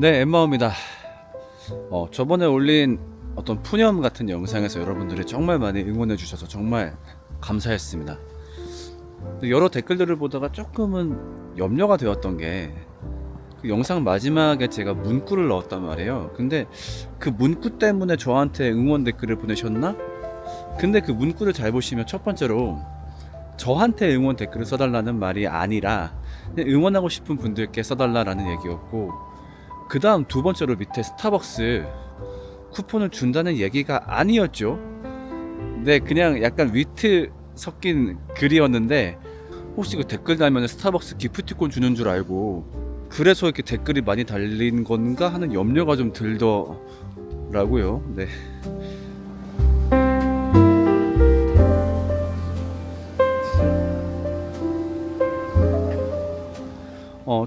네, 엠마오입니다. 저번에 올린 어떤 푸념 같은 영상에서 여러분들이 정말 많이 응원해 주셔서 정말 감사했습니다. 여러 댓글들을 보다가 조금은 염려가 되었던 게, 그 영상 마지막에 제가 문구를 넣었단 말이에요. 근데 그 문구 때문에 저한테 응원 댓글을 보내셨나? 근데 그 문구를 잘 보시면 첫 번째로 저한테 응원 댓글을 써달라는 말이 아니라 그냥 응원하고 싶은 분들께 써달라라는 얘기였고, 그 다음 두 번째로 밑에 스타벅스 쿠폰을 준다는 얘기가 아니었죠. 네, 그냥 약간 위트 섞인 글이었는데, 혹시 그 댓글 달면 스타벅스 기프티콘 주는 줄 알고 그래서 이렇게 댓글이 많이 달린 건가 하는 염려가 좀 들더라고요. 네.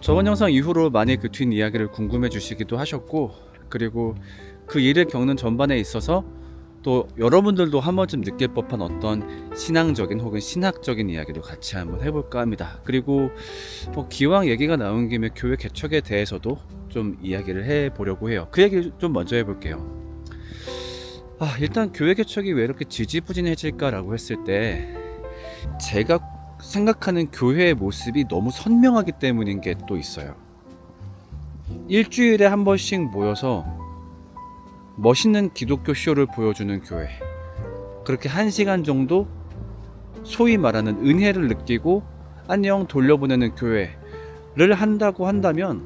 저번 영상 이후로 많이 그 뒷이야기를 궁금해 주시기도 하셨고, 그리고 그 일을 겪는 전반에 있어서 또 여러분들도 한 번쯤 느낄 법한 어떤 신앙적인 혹은 신학적인 이야기도 같이 한번 해볼까 합니다. 그리고 기왕 얘기가 나온 김에 교회 개척에 대해서도 좀 이야기를 해보려고 해요. 그 얘기를 좀 먼저 해볼게요. 일단 교회 개척이 왜 이렇게 지지부진해질까라고 했을 때, 제가 생각하는 교회의 모습이 너무 선명하기 때문인 게 또 있어요. 일주일에 한 번씩 모여서 멋있는 기독교 쇼를 보여주는 교회, 그렇게 1시간 정도 소위 말하는 은혜를 느끼고 안녕 돌려보내는 교회를 한다고 한다면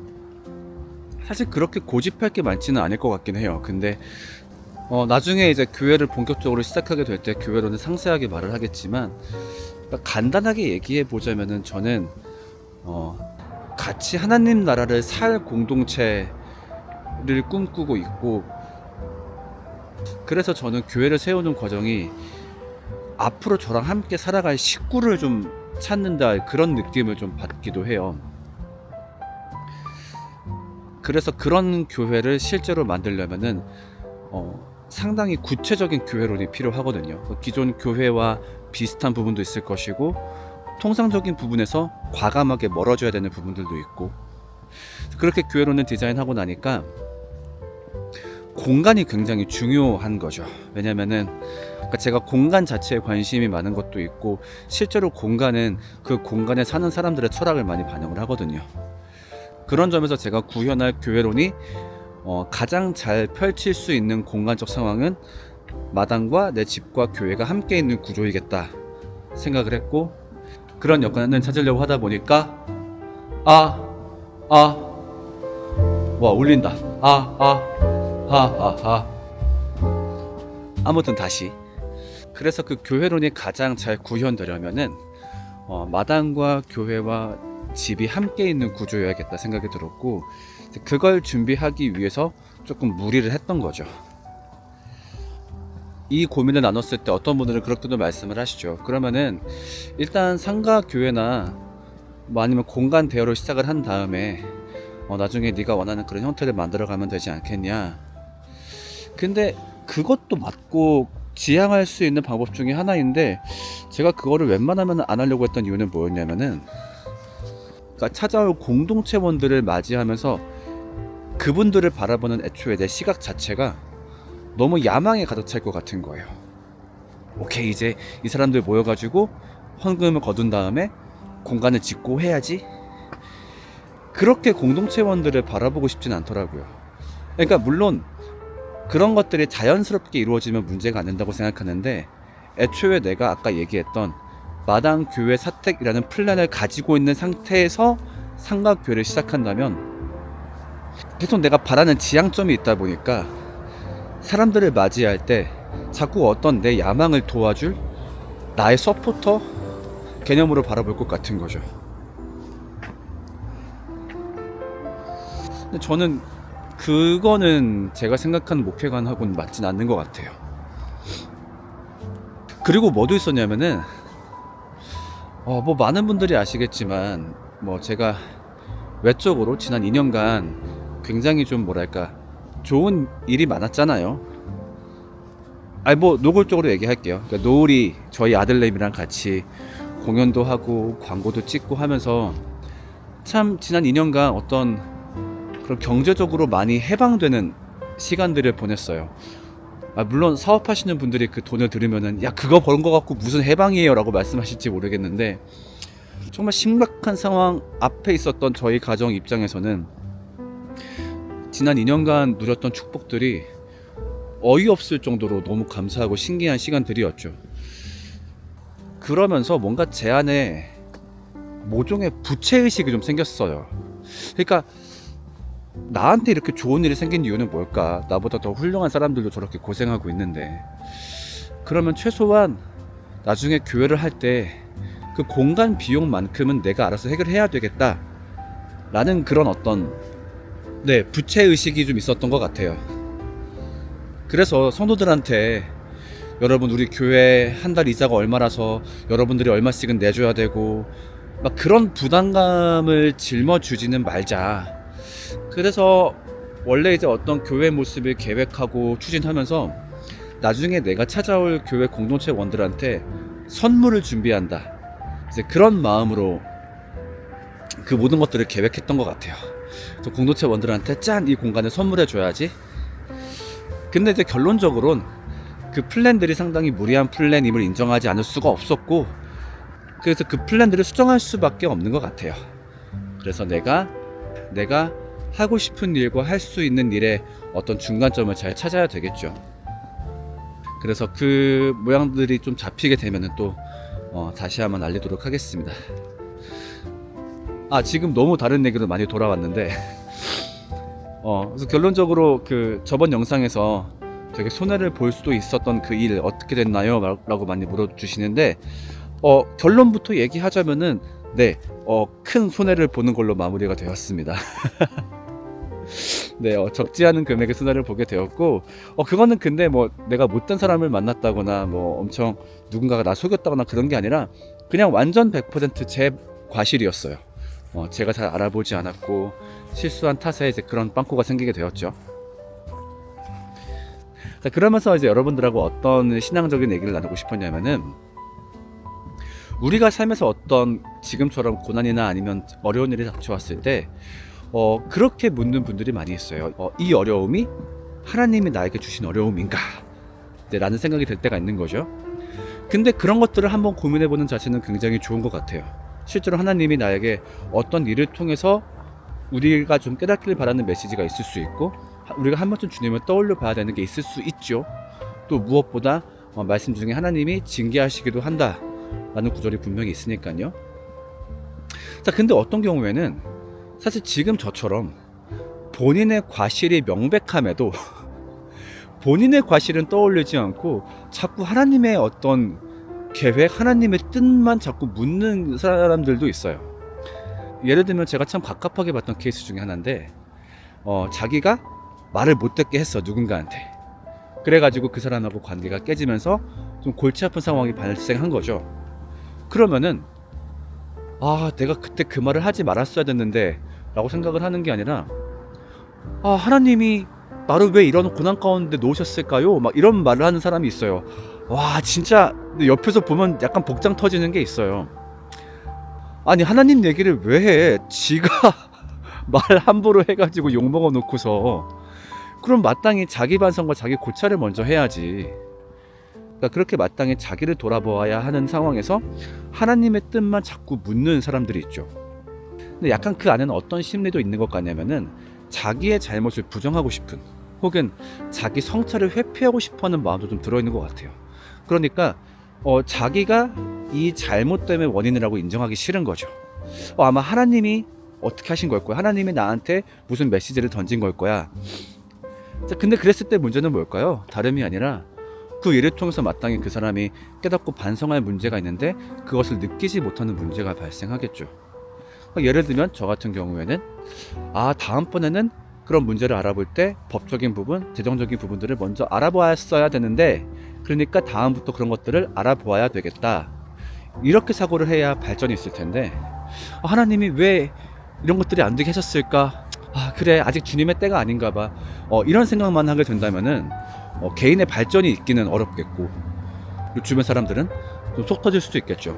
사실 그렇게 고집할 게 많지는 않을 것 같긴 해요. 근데 나중에 이제 교회를 본격적으로 시작하게 될 때 교회로는 상세하게 말을 하겠지만, 간단하게 얘기해 보자면은 저는 같이 하나님 나라를 살 공동체를 꿈꾸고 있고, 그래서 저는 교회를 세우는 과정이 앞으로 저랑 함께 살아갈 식구를 좀 찾는다, 그런 느낌을 좀 받기도 해요. 그래서 그런 교회를 실제로 만들려면은 상당히 구체적인 교회론이 필요하거든요. 기존 교회와 비슷한 부분도 있을 것이고, 통상적인 부분에서 과감하게 멀어져야 되는 부분들도 있고, 그렇게 교회론을 디자인하고 나니까 공간이 굉장히 중요한 거죠. 왜냐면은 제가 공간 자체에 관심이 많은 것도 있고, 실제로 공간은 그 공간에 사는 사람들의 철학을 많이 반영을 하거든요. 그런 점에서 제가 구현할 교회론이 가장 잘 펼칠 수 있는 공간적 상황은 마당과 내 집과 교회가 함께 있는 구조이겠다 생각을 했고, 그런 여건을 찾으려고 하다 보니까 와, 울린다. 아무튼 다시, 그래서 그 교회론이 가장 잘 구현되려면은 마당과 교회와 집이 함께 있는 구조여야겠다 생각이 들었고, 그걸 준비하기 위해서 조금 무리를 했던 거죠. 이 고민을 나눴을 때 어떤 분들은 그렇게도 말씀을 하시죠. 그러면은 일단 상가 교회나 뭐 아니면 공간 대여로 시작을 한 다음에 나중에 네가 원하는 그런 형태를 만들어 가면 되지 않겠냐. 근데 그것도 맞고 지향할 수 있는 방법 중에 하나인데, 제가 그거를 웬만하면 안 하려고 했던 이유는 뭐였냐면은, 그러니까 찾아올 공동체원들을 맞이하면서 그분들을 바라보는 애초에 내 시각 자체가 너무 야망에 가득 찰 것 같은 거예요. 오케이, 이제 이 사람들 모여가지고 헌금을 거둔 다음에 공간을 짓고 해야지. 그렇게 공동체원들을 바라보고 싶진 않더라고요. 그러니까 물론 그런 것들이 자연스럽게 이루어지면 문제가 안 된다고 생각하는데, 애초에 내가 아까 얘기했던 마당 교회 사택이라는 플랜을 가지고 있는 상태에서 상가교회를 시작한다면 계속 내가 바라는 지향점이 있다 보니까 사람들을 맞이할 때 자꾸 어떤 내 야망을 도와줄 나의 서포터 개념으로 바라볼 것 같은 거죠. 근데 저는 그거는 제가 생각하는 목표관하고는 맞진 않는 것 같아요. 그리고 뭐도 있었냐면은 뭐 많은 분들이 아시겠지만, 제가 외적으로 지난 2년간 굉장히 좀 뭐랄까 좋은 일이 많았잖아요. 노골적으로 얘기할게요. 그러니까 노을이 저희 아들내미랑 같이 공연도 하고 광고도 찍고 하면서 참 지난 2년간 어떤 그런 경제적으로 많이 해방되는 시간들을 보냈어요. 물론 사업하시는 분들이 그 돈을 들으면은 야 그거 버는 거 갖고 무슨 해방이에요 라고 말씀하실지 모르겠는데, 정말 심각한 상황 앞에 있었던 저희 가정 입장에서는 지난 2년간 누렸던 축복들이 어이없을 정도로 너무 감사하고 신기한 시간들이었죠. 그러면서 뭔가 제 안에 모종의 부채의식이 좀 생겼어요. 그러니까 나한테 이렇게 좋은 일이 생긴 이유는 뭘까? 나보다 더 훌륭한 사람들도 저렇게 고생하고 있는데, 그러면 최소한 나중에 교회를 할 때 그 공간 비용만큼은 내가 알아서 해결해야 되겠다 라는 그런 어떤 부채의식이 좀 있었던 것 같아요. 그래서 성도들한테 여러분 우리 교회 한 달 이자가 얼마라서 여러분들이 얼마씩은 내줘야 되고 막 그런 부담감을 짊어주지는 말자. 그래서 원래 이제 어떤 교회 모습을 계획하고 추진하면서 나중에 내가 찾아올 교회 공동체원들한테 선물을 준비한다, 이제 그런 마음으로 그 모든 것들을 계획했던 것 같아요. 그래서 공동체원들한테 짠! 이 공간을 선물해 줘야지. 근데 이제 결론적으로는 그 플랜들이 상당히 무리한 플랜임을 인정하지 않을 수가 없었고, 그래서 그 플랜들을 수정할 수밖에 없는 것 같아요. 그래서 내가 하고 싶은 일과 할 수 있는 일의 어떤 중간점을 잘 찾아야 되겠죠. 그래서 그 모양들이 좀 잡히게 되면은 또 다시 한번 알리도록 하겠습니다. 지금 너무 다른 얘기로 많이 돌아왔는데 그래서 결론적으로 그 저번 영상에서 되게 손해를 볼 수도 있었던 그 일 어떻게 됐나요? 라고 많이 물어주시는데, 결론부터 얘기하자면은 큰 손해를 보는 걸로 마무리가 되었습니다. 적지 않은 금액의 손해를 보게 되었고, 그거는 근데 뭐 내가 못된 사람을 만났다거나 뭐 엄청 누군가가 나 속였다거나 그런 게 아니라 그냥 완전 100% 제 과실이었어요. 제가 잘 알아보지 않았고 실수한 탓에 이제 그런 빵꾸가 생기게 되었죠. 자, 그러면서 이제 여러분들하고 어떤 신앙적인 얘기를 나누고 싶었냐면은, 우리가 삶에서 어떤 지금처럼 고난이나 아니면 어려운 일이 닥쳐왔을 때 그렇게 묻는 분들이 많이 있어요. 이 어려움이 하나님이 나에게 주신 어려움인가? 라는 생각이 들 때가 있는 거죠. 근데 그런 것들을 한번 고민해보는 자체는 굉장히 좋은 것 같아요. 실제로 하나님이 나에게 어떤 일을 통해서 우리가 좀 깨닫기를 바라는 메시지가 있을 수 있고, 우리가 한 번쯤 주님을 떠올려 봐야 되는 게 있을 수 있죠. 또 무엇보다 말씀 중에 하나님이 징계하시기도 한다 라는 구절이 분명히 있으니까요. 자, 근데 어떤 경우에는 사실 지금 저처럼 본인의 과실이 명백함에도 본인의 과실은 떠올리지 않고 자꾸 하나님의 어떤 계획, 하나님의 뜻만 자꾸 묻는 사람들도 있어요. 예를 들면 제가 참 갑갑하게 봤던 케이스 중에 하나인데, 자기가 말을 못듣게 했어, 누군가한테. 그래가지고 그 사람하고 관계가 깨지면서 좀 골치 아픈 상황이 발생한 거죠. 그러면은 내가 그때 그 말을 하지 말았어야 됐는데 라고 생각을 하는 게 아니라, 하나님이 나를 왜 이런 고난 가운데 놓으셨을까요? 막 이런 말을 하는 사람이 있어요. 와, 진짜 옆에서 보면 약간 복장 터지는 게 있어요. 아니, 하나님 얘기를 왜 해? 지가 말 함부로 해가지고 욕먹어 놓고서. 그럼 마땅히 자기 반성과 자기 고찰을 먼저 해야지. 그러니까 그렇게 마땅히 자기를 돌아보아야 하는 상황에서 하나님의 뜻만 자꾸 묻는 사람들이 있죠. 근데 약간 그 안에는 어떤 심리도 있는 것 같냐면은, 자기의 잘못을 부정하고 싶은, 혹은 자기 성찰을 회피하고 싶어하는 마음도 좀 들어있는 것 같아요. 그러니까 자기가 이 잘못 때문에 원인이라고 인정하기 싫은 거죠. 아마 하나님이 어떻게 하신 걸 거야, 하나님이 나한테 무슨 메시지를 던진 걸 거야. 자, 근데 그랬을 때 문제는 뭘까요? 다름이 아니라 그 일을 통해서 마땅히 그 사람이 깨닫고 반성할 문제가 있는데 그것을 느끼지 못하는 문제가 발생하겠죠. 예를 들면 저 같은 경우에는 다음번에는 그런 문제를 알아볼 때 법적인 부분, 재정적인 부분들을 먼저 알아보았어야 되는데, 그러니까 다음부터 그런 것들을 알아보아야 되겠다, 이렇게 사고를 해야 발전이 있을 텐데, 하나님이 왜 이런 것들이 안 되게 하셨을까? 그래, 아직 주님의 때가 아닌가 봐. 이런 생각만 하게 된다면은 개인의 발전이 있기는 어렵겠고, 주변 사람들은 좀 속 터질 수도 있겠죠.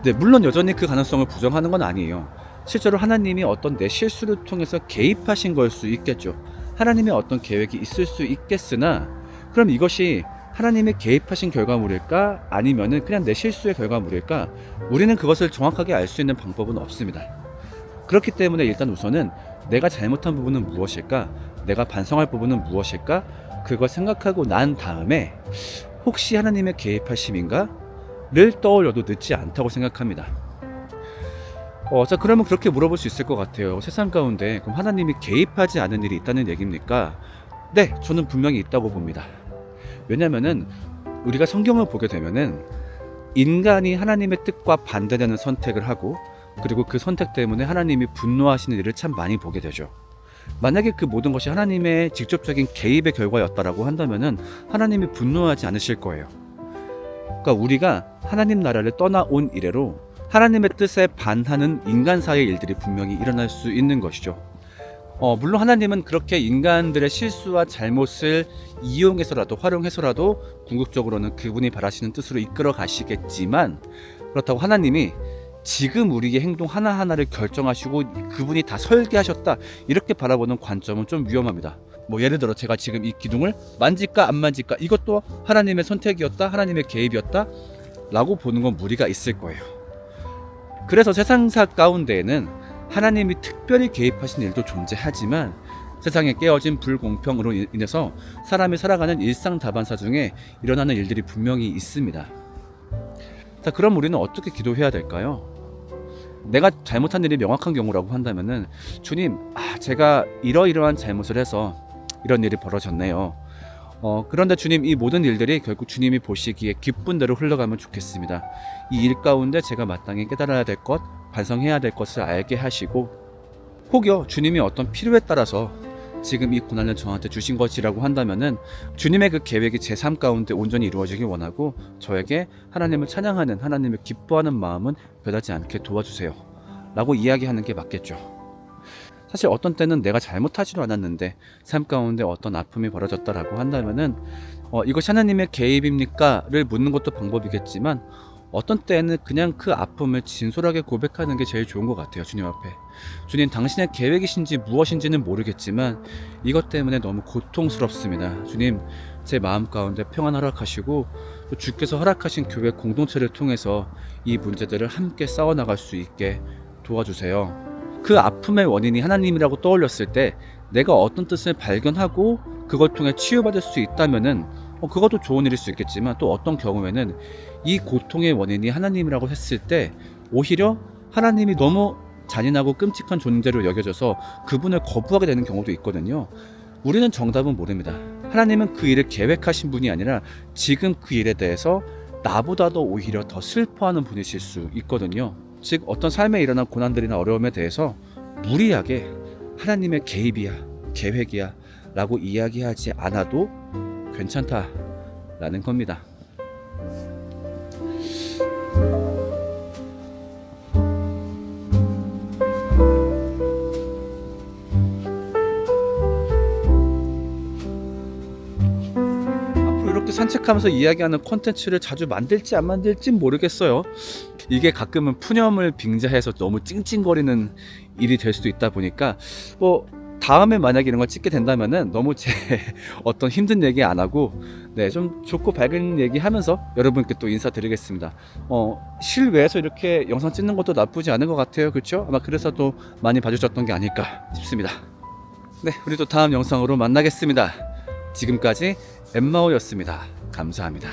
네, 물론 여전히 그 가능성을 부정하는 건 아니에요. 실제로 하나님이 어떤 내 실수를 통해서 개입하신 걸 수 있겠죠. 하나님의 어떤 계획이 있을 수 있겠으나, 그럼 이것이 하나님의 개입하신 결과물일까? 아니면은 그냥 내 실수의 결과물일까? 우리는 그것을 정확하게 알 수 있는 방법은 없습니다. 그렇기 때문에 일단 우선은 내가 잘못한 부분은 무엇일까? 내가 반성할 부분은 무엇일까? 그걸 생각하고 난 다음에 혹시 하나님의 개입하심인가? 를 떠올려도 늦지 않다고 생각합니다. 자, 그러면 그렇게 물어볼 수 있을 것 같아요. 세상 가운데 그럼 하나님이 개입하지 않은 일이 있다는 얘기입니까? 네, 저는 분명히 있다고 봅니다. 왜냐면은 우리가 성경을 보게 되면은 인간이 하나님의 뜻과 반대되는 선택을 하고, 그리고 그 선택 때문에 하나님이 분노하시는 일을 참 많이 보게 되죠. 만약에 그 모든 것이 하나님의 직접적인 개입의 결과였다라고 한다면은 하나님이 분노하지 않으실 거예요. 그러니까 우리가 하나님 나라를 떠나온 이래로 하나님의 뜻에 반하는 인간사의 일들이 분명히 일어날 수 있는 것이죠. 물론 하나님은 그렇게 인간들의 실수와 잘못을 이용해서라도, 활용해서라도 궁극적으로는 그분이 바라시는 뜻으로 이끌어 가시겠지만, 그렇다고 하나님이 지금 우리의 행동 하나하나를 결정하시고 그분이 다 설계하셨다, 이렇게 바라보는 관점은 좀 위험합니다. 예를 들어 제가 지금 이 기둥을 만질까 안 만질까, 이것도 하나님의 선택이었다, 하나님의 개입이었다 라고 보는 건 무리가 있을 거예요. 그래서 세상사 가운데에는 하나님이 특별히 개입하신 일도 존재하지만, 세상에 깨어진 불공평으로 인해서 사람이 살아가는 일상 다반사 중에 일어나는 일들이 분명히 있습니다. 자, 그럼 우리는 어떻게 기도해야 될까요? 내가 잘못한 일이 명확한 경우라고 한다면은, 주님, 제가 이러이러한 잘못을 해서 이런 일이 벌어졌네요. 그런데 주님, 이 모든 일들이 결국 주님이 보시기에 기쁜 대로 흘러가면 좋겠습니다. 이 일 가운데 제가 마땅히 깨달아야 될 것, 반성해야 될 것을 알게 하시고, 혹여 주님이 어떤 필요에 따라서 지금 이 고난을 저한테 주신 것이라고 한다면은 주님의 그 계획이 제 삶 가운데 온전히 이루어지길 원하고, 저에게 하나님을 찬양하는, 하나님을 기뻐하는 마음은 변하지 않게 도와주세요 라고 이야기하는 게 맞겠죠. 사실 어떤 때는 내가 잘못하지도 않았는데 삶 가운데 어떤 아픔이 벌어졌다라고 한다면은 이것이 하나님의 개입입니까? 를 묻는 것도 방법이겠지만, 어떤 때는 그냥 그 아픔을 진솔하게 고백하는 게 제일 좋은 것 같아요. 주님 앞에, 주님, 당신의 계획이신지 무엇인지는 모르겠지만 이것 때문에 너무 고통스럽습니다. 주님, 제 마음 가운데 평안 허락하시고, 또 주께서 허락하신 교회 공동체를 통해서 이 문제들을 함께 싸워나갈 수 있게 도와주세요. 그 아픔의 원인이 하나님이라고 떠올렸을 때 내가 어떤 뜻을 발견하고 그걸 통해 치유받을 수 있다면은 그것도 좋은 일일 수 있겠지만, 또 어떤 경우에는 이 고통의 원인이 하나님이라고 했을 때 오히려 하나님이 너무 잔인하고 끔찍한 존재로 여겨져서 그분을 거부하게 되는 경우도 있거든요. 우리는 정답은 모릅니다. 하나님은 그 일을 계획하신 분이 아니라 지금 그 일에 대해서 나보다도 오히려 더 슬퍼하는 분이실 수 있거든요. 즉, 어떤 삶에 일어난 고난들이나 어려움에 대해서 무리하게 하나님의 개입이야, 계획이야 라고 이야기하지 않아도 괜찮다라는 겁니다. 앞으로 이렇게 산책하면서 이야기하는 콘텐츠를 자주 만들지 안 만들지 모르겠어요. 이게 가끔은 푸념을 빙자해서 너무 찡찡거리는 일이 될 수도 있다 보니까, 다음에 만약에 이런 걸 찍게 된다면은 너무 제 어떤 힘든 얘기 안 하고, 좀 좋고 밝은 얘기 하면서 여러분께 또 인사드리겠습니다. 실외에서 이렇게 영상 찍는 것도 나쁘지 않은 것 같아요. 그렇죠? 아마 그래서 또 많이 봐주셨던 게 아닐까 싶습니다. 네, 우리 또 다음 영상으로 만나겠습니다. 지금까지 엠마오였습니다. 감사합니다.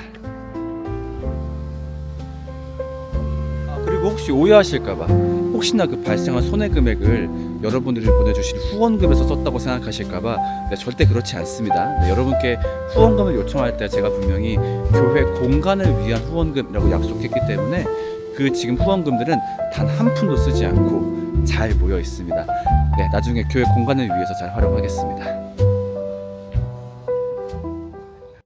그리고 혹시 오해하실까봐, 혹시나 그 발생한 손해 금액을 여러분들이 보내주신 후원금에서 썼다고 생각하실까봐, 절대 그렇지 않습니다. 여러분께 후원금을 요청할 때 제가 분명히 교회 공간을 위한 후원금이라고 약속했기 때문에 그 지금 후원금들은 단 한 푼도 쓰지 않고 잘 모여 있습니다. 나중에 교회 공간을 위해서 잘 활용하겠습니다.